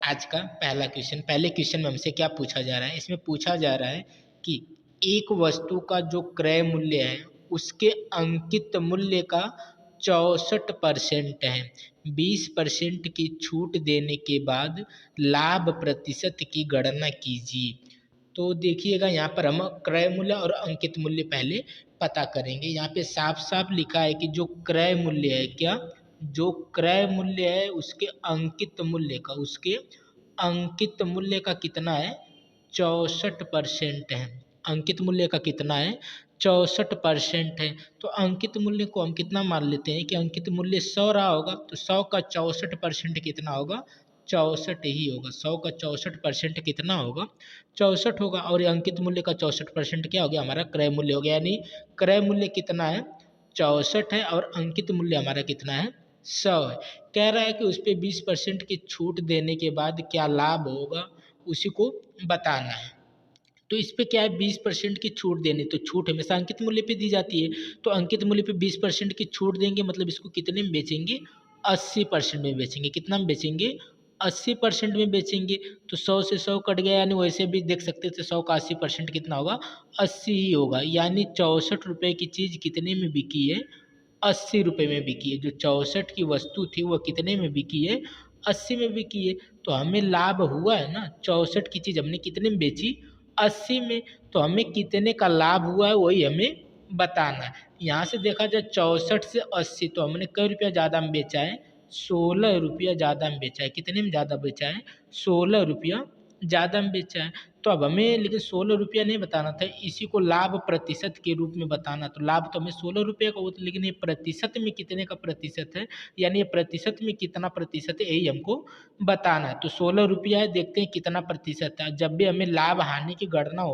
आज का पहला क्वेश्चन। पहले क्वेश्चन में हमसे क्या पूछा जा रहा है? इसमें पूछा जा रहा है कि एक वस्तु का जो क्रय मूल्य है उसके अंकित मूल्य का 64% है। 20% की छूट देने के बाद लाभ प्रतिशत की गणना कीजिए। तो देखिएगा, यहाँ पर हम क्रय मूल्य और अंकित मूल्य पहले पता करेंगे। यहाँ पे साफ साफ लिखा है कि जो क्रय मूल्य है, क्या, जो क्रय मूल्य है उसके अंकित मूल्य का कितना है? 64% है। अंकित मूल्य का कितना है? 64% है। तो अंकित मूल्य को हम कितना मान लेते हैं कि अंकित मूल्य 100 रहा होगा, तो 100 का 64% कितना होगा? 64 ही होगा। 100 का 64% कितना होगा? 64 होगा। और ये अंकित मूल्य का 64% क्या हो गया? हमारा क्रय मूल्य हो गया। यानी क्रय मूल्य कितना है? 64 है और अंकित मूल्य हमारा कितना है? 100 है। कह रहा है कि उस पे 20% की छूट देने के बाद क्या लाभ होगा, उसी को बताना है। तो इस पे क्या है? 20% की छूट देनी, तो छूट हमेशा अंकित मूल्य पे दी जाती है। तो अंकित मूल्य पे 20% की छूट देंगे, मतलब इसको कितने में बेचेंगे? 80% में बेचेंगे। कितना में बेचेंगे? 80% में बेचेंगे। तो 100 से 100 कट गया, यानी वैसे भी देख सकते थे 100 का 80% कितना होगा? 80 ही होगा। यानी 64 रुपये की चीज़ कितने में बिकी है? 80 रुपये में बिकी है। जो 64 की वस्तु थी वह कितने में बिकी है? 80 में बिकी है। तो हमें लाभ हुआ है ना, 64 की चीज़ हमने कितने में बेची? 80 में। तो हमें कितने का लाभ हुआ है वही हमें बताना है। यहाँ से देखा जाए 64 से 80, तो हमने कई रुपया ज़्यादा में बेचा है? 16 रुपया ज़्यादा में बेचा है। कितने में ज़्यादा बेचा है? 16 रुपया ज़्यादा में बेचा है। तो अब हमें लेकिन 16 रुपया नहीं बताना था, इसी को लाभ प्रतिशत के रूप में बताना। तो लाभ तो हमें 16 रुपये का होता, लेकिन ये प्रतिशत में कितने का प्रतिशत है, यानी ये प्रतिशत में कितना प्रतिशत है, यही हमको बताना है। तो 16 रुपया है, देखते हैं कितना प्रतिशत है। जब भी हमें लाभ हानि की गणना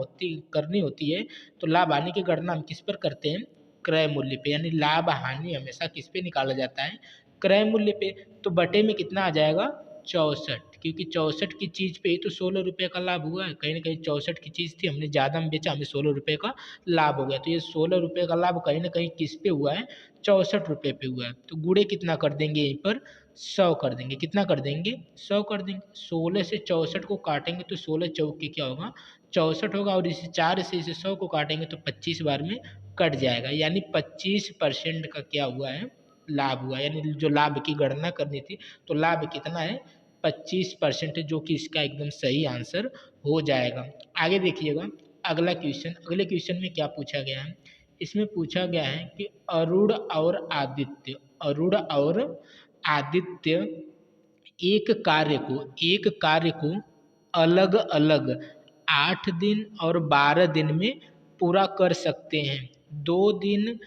करनी होती है, तो लाभ हानि की गणना हम किस पर करते हैं? क्रय मूल्य पे। यानी लाभ हानि हमेशा किस पे निकाला जाता है? क्रय मूल्य पे। तो बटे में कितना आ जाएगा? 64, क्योंकि 64 की चीज़ पे ही तो 16 रुपये का लाभ हुआ है। कहीं ना कहीं 64 की चीज़ थी, हमने ज़्यादा में बेचा, हमें 16 रुपये का लाभ हो गया। तो ये 16 रुपये का लाभ कहीं ना कहीं किस पे हुआ है? 64 रुपये पे हुआ है। तो गुणे कितना कर देंगे यहीं पर? 100 कर देंगे। कितना कर देंगे? 100 कर देंगे। 16 से 64 को काटेंगे तो 16 चौके क्या होगा? 64 होगा। और इसे 4 से इसे 100 को काटेंगे तो 25 बार में कट जाएगा। यानी 25% का क्या हुआ है? लाभ हुआ। यानी जो लाभ की गणना करनी थी, तो लाभ कितना है? 25%, जो कि इसका एकदम सही आंसर हो जाएगा। आगे देखिएगा अगला क्वेश्चन। अगले क्वेश्चन में क्या पूछा गया है? इसमें पूछा गया है कि अरुण और आदित्य एक कार्य को अलग अलग 8 दिन और 12 दिन में पूरा कर सकते हैं। 2 दिन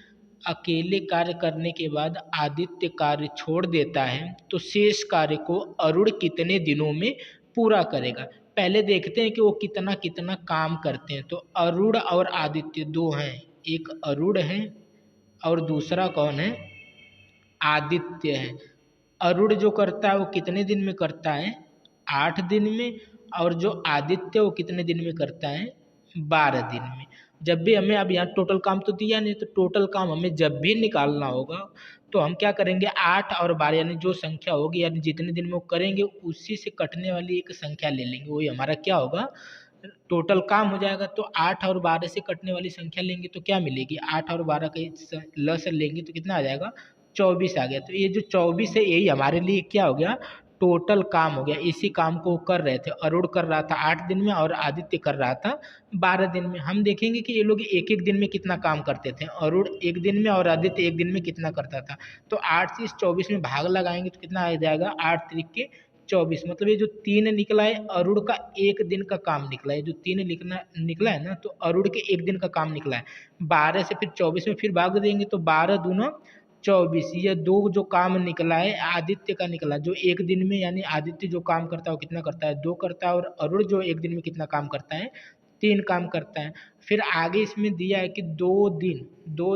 अकेले कार्य करने के बाद आदित्य कार्य छोड़ देता है, तो शेष कार्य को अरुण कितने दिनों में पूरा करेगा? पहले देखते हैं कि वो कितना कितना काम करते हैं। तो अरुण और आदित्य दो हैं, एक अरुण है और दूसरा कौन है? आदित्य है। अरुण जो करता है वो कितने दिन में करता है? 8 दिन में। और जो आदित्य वो कितने दिन में करता है? 12 दिन में। जब भी हमें, अब यहाँ टोटल काम तो दिया नहीं, तो टोटल काम हमें जब भी निकालना होगा तो हम क्या करेंगे? 8 और 12, यानी जो संख्या होगी, यानी जितने दिन में वो करेंगे उसी से कटने वाली एक संख्या ले लेंगे, वही हमारा क्या होगा? टोटल काम हो जाएगा। तो 8 और 12 से कटने वाली संख्या लेंगे तो क्या मिलेगी? 8 और 12 का लस लेंगे तो कितना आ जाएगा? 24 आ गया। तो ये जो 24 है यही हमारे लिए क्या हो गया? टोटल काम हो गया। इसी काम को कर रहे थे, अरुण कर रहा था 8 दिन में और आदित्य कर रहा था 12 दिन में। हम देखेंगे कि ये लोग एक एक दिन में कितना काम करते थे। अरुण एक दिन में और आदित्य एक दिन में कितना करता था। तो 8 से इस 24 में भाग लगाएंगे तो कितना आ जाएगा? 8 त्रिक के 24। मतलब ये जो 3 निकला है अरुण का एक दिन का काम निकला है। जो 3 निकला है ना, तो अरुण के एक दिन का काम निकला है। 12 से फिर 24 में फिर भाग देंगे तो 12 दूना 24। ये दो जो काम निकला है आदित्य का निकला, जो एक दिन में, यानी आदित्य जो काम करता है वो कितना करता है? 2 करता है। और अरुण जो एक दिन में कितना काम करता है? 3 काम करता है। फिर आगे इसमें दिया है कि 2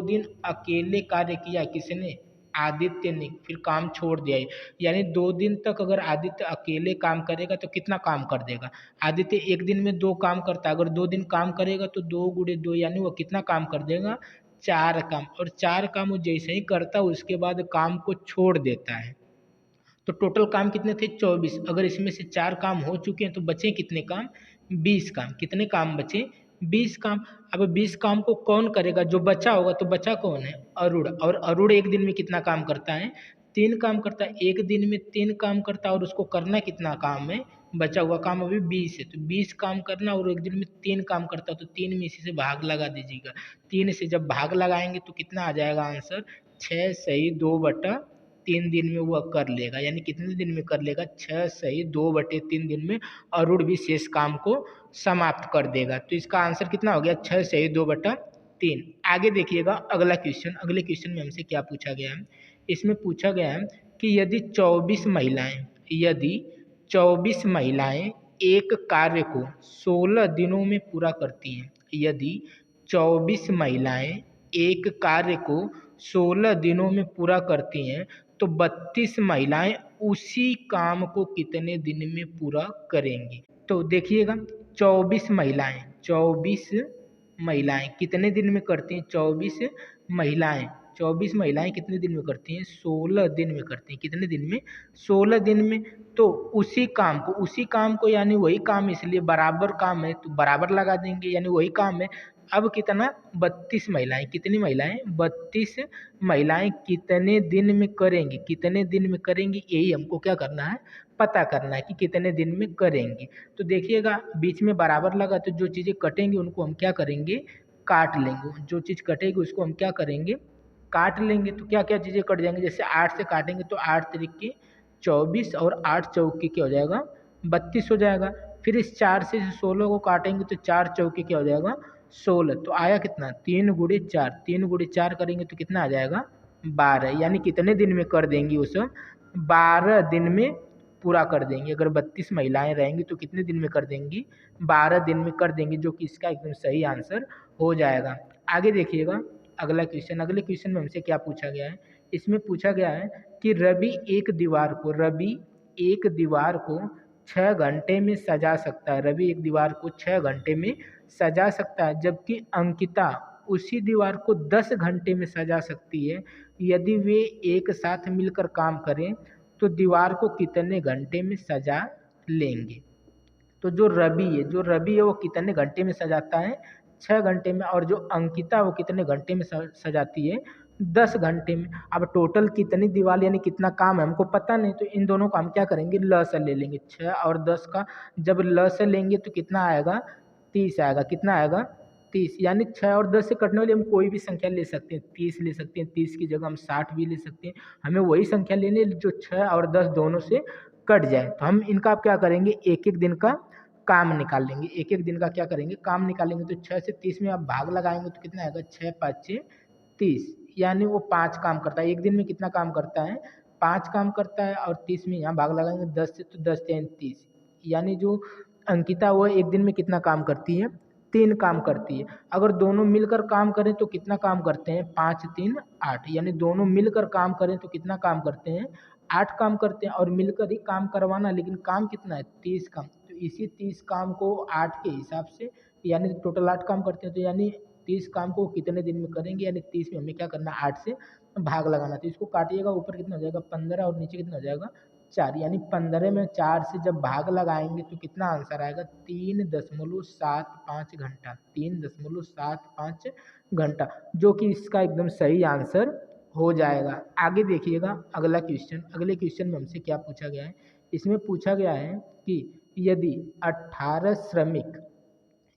दिन अकेले कार्य किया, किसने? आदित्य ने, फिर काम छोड़ दिया है। यानी 2 दिन तक अगर आदित्य अकेले काम करेगा तो कितना काम कर देगा? आदित्य एक दिन में 2 काम करता है, अगर 2 दिन काम करेगा तो 2 गुणे 2, यानी वो कितना काम कर देगा? 4 काम। और 4 काम वो जैसे ही करता है उसके बाद काम को छोड़ देता है। तो टोटल काम कितने थे 24। अगर इसमें से 4 काम हो चुके हैं तो बचे कितने काम 20 काम। कितने काम बचे 20 काम। अब 20 काम को कौन करेगा, जो बचा होगा, तो बचा कौन है अरुण। और अरुण एक दिन में कितना काम करता है 3 काम करता है। एक दिन में 3 काम करता है और उसको करना कितना काम है, बचा हुआ काम अभी 20 है, तो 20 काम करना और एक दिन में 3 काम करता है, तो 3 में इसी से भाग लगा दीजिएगा। 3 से जब भाग लगाएंगे तो कितना आ जाएगा आंसर 6 सही 2/3 दिन में वह कर लेगा। यानी कितने दिन में कर लेगा 6 सही 2/3 दिन में अरुण भी शेष काम को समाप्त कर देगा। तो इसका आंसर कितना हो गया 6 सही 2/3। आगे देखिएगा अगला क्वेश्चन। अगले क्वेश्चन में हमसे क्या पूछा गया है, इसमें पूछा गया है कि यदि 24 महिलाएं एक कार्य को 16 दिनों में पूरा करती हैं। यदि 24 महिलाएं एक कार्य को 16 दिनों में पूरा करती हैं तो 32 महिलाएं उसी काम को कितने दिन में पूरा करेंगी। तो देखिएगा 24 महिलाएं कितने दिन में करती हैं। 24 महिलाएं कितने दिन में करती हैं 16 दिन में करती हैं। कितने दिन में 16 दिन में। तो उसी काम को यानी वही काम, इसलिए बराबर काम है तो बराबर लगा देंगे, यानी वही काम है। अब कितना 32 महिलाएं, कितनी महिलाएं 32 महिलाएं कितने दिन में करेंगी, कितने दिन में करेंगी, यही हमको क्या करना है पता करना है कि कितने दिन में करेंगी। तो देखिएगा बीच में बराबर लगा तो जो चीज़ें कटेंगी उनको हम क्या करेंगे काट लेंगे। जो चीज़ कटेगी उसको हम क्या करेंगे काट लेंगे। तो क्या क्या चीज़ें कट जाएंगी, जैसे 8 से काटेंगे तो 8 तरीके 24 और 8 चौके क्या हो जाएगा 32 हो जाएगा। फिर इस 4 से 16 को काटेंगे तो 4 चौके क्या हो जाएगा 16। तो आया कितना 3 गुणे 4, 3 गुणे 4 करेंगे तो कितना आ जाएगा 12। यानी कितने दिन में कर देंगी वो सब 12 दिन में पूरा कर देंगी। अगर 32 महिलाएं रहेंगी तो कितने दिन में कर देंगी 12 दिन में कर देंगी, जो कि इसका एकदम सही आंसर हो जाएगा। आगे देखिएगा अगला क्वेश्चन। अगले क्वेश्चन में हमसे क्या पूछा गया है, इसमें पूछा गया है कि रवि एक दीवार को 6 घंटे में सजा सकता है। रवि एक दीवार को 6 घंटे में सजा सकता है, जबकि अंकिता उसी दीवार को 10 घंटे में सजा सकती है। यदि वे एक साथ मिलकर काम करें तो दीवार को कितने घंटे में सजा लेंगे। तो जो रवि है वो कितने घंटे में सजाता है 6 घंटे में, और जो अंकिता वो कितने घंटे में सजाती है 10 घंटे में। अब टोटल कितनी दीवार यानी कितना काम है हमको पता नहीं, तो इन दोनों का हम क्या करेंगे लसा ले लेंगे। 6 और 10 का जब लसा लेंगे तो कितना आएगा 30 आएगा। कितना आएगा 30। यानी 6 और 10 से कटने वाली हम कोई भी संख्या ले सकते हैं, 30 ले सकते हैं, 30 की जगह हम 60 भी ले सकते हैं। हमें वही संख्या लेनी है जो 6 और 10 दोनों से कट जाए। तो हम इनका क्या करेंगे एक एक दिन का काम निकाल लेंगे। एक एक दिन का क्या करेंगे काम निकालेंगे। तो 6 से 30 में आप भाग लगाएंगे तो कितना आएगा 6 5 30। यानी वो 5 काम करता है। एक दिन में कितना काम करता है 5 काम करता है, और 30 में यहाँ भाग लगाएंगे 10 से तो 10 3 30। यानी जो अंकिता वो एक दिन में कितना काम करती है 3 काम करती है। अगर दोनों मिलकर काम करें तो कितना काम करते हैं 5 3 8। यानी दोनों मिलकर काम करें तो कितना काम करते हैं 8 काम करते हैं, और मिलकर ही काम करवाना, लेकिन काम कितना है 30 काम। तो इसी 30 काम को 8 के हिसाब से यानी टोटल 8 काम करते हैं, तो यानी 30 काम को कितने दिन में करेंगे, यानी 30 में हमें क्या करना 8 से भाग लगाना। तो इसको काटिएगा ऊपर कितना हो जाएगा 15 और नीचे कितना हो जाएगा 4। यानी 15 में 4 से जब भाग लगाएंगे तो कितना आंसर आएगा 3.75 घंटा। 3.75 घंटा, जो कि इसका एकदम सही आंसर हो जाएगा। आगे देखिएगा अगला क्वेश्चन। अगले क्वेश्चन में हमसे क्या पूछा गया है, इसमें पूछा गया है कि यदि 18 श्रमिक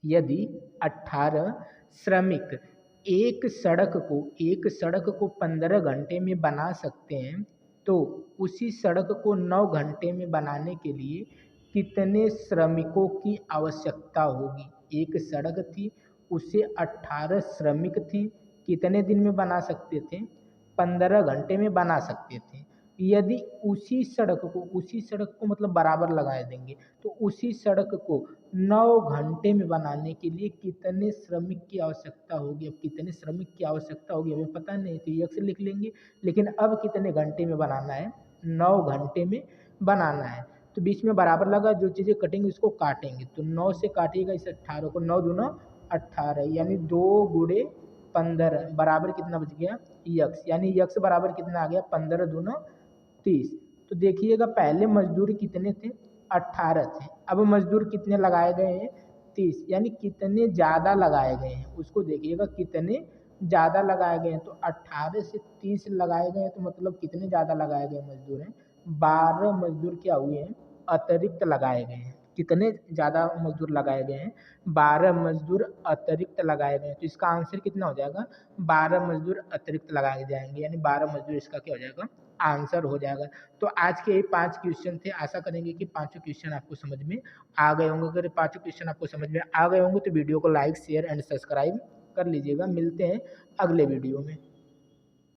यदि 18 श्रमिक एक सड़क को 15 घंटे में बना सकते हैं, तो उसी सड़क को 9 घंटे में बनाने के लिए कितने श्रमिकों की आवश्यकता होगी। एक सड़क थी, उसे 18 श्रमिक थे, कितने दिन में बना सकते थे 15 घंटे में बना सकते थे। यदि उसी सड़क को मतलब बराबर लगा देंगे, तो उसी सड़क को 9 घंटे में बनाने के लिए कितने श्रमिक की आवश्यकता होगी। अब कितने श्रमिक की आवश्यकता होगी हमें पता नहीं, तो यक्स लिख लेंगे। लेकिन अब कितने घंटे में बनाना है 9 घंटे में बनाना है। तो बीच में बराबर लगा, जो चीज़ें कटेंगे उसको काटेंगे। तो 9 से काटिएगा इस 18 को, 9 दूना 18, यानी 2 गुणे 15 बराबर कितना बच गया यक्स। यानी यक्स बराबर कितना आ गया 15 दूना 30। तो देखिएगा पहले मजदूर कितने थे, 18 थे। अब मजदूर कितने लगाए गए हैं, 30, यानी कितने ज़्यादा लगाए गए हैं उसको देखिएगा, कितने ज़्यादा लगाए गए हैं। तो 18 से 30 लगाए गए हैं, तो मतलब कितने ज़्यादा लगाए गए मजदूर हैं, 12 मजदूर क्या हुए हैं, अतिरिक्त लगाए गए हैं। कितने ज़्यादा मजदूर लगाए गए हैं, 12 मजदूर अतिरिक्त लगाए गए हैं। तो इसका आंसर कितना हो जाएगा, 12 मजदूर अतिरिक्त लगाए जाएंगे, यानी 12 मजदूर इसका क्या हो जाएगा, आंसर हो जाएगा। तो आज के ये 5 क्वेश्चन थे। आशा करेंगे कि पाँचों क्वेश्चन आपको समझ में आ गए होंगे। अगर पाँचों क्वेश्चन आपको समझ में आ गए होंगे तो वीडियो को लाइक शेयर एंड सब्सक्राइब कर लीजिएगा। मिलते हैं अगले वीडियो में।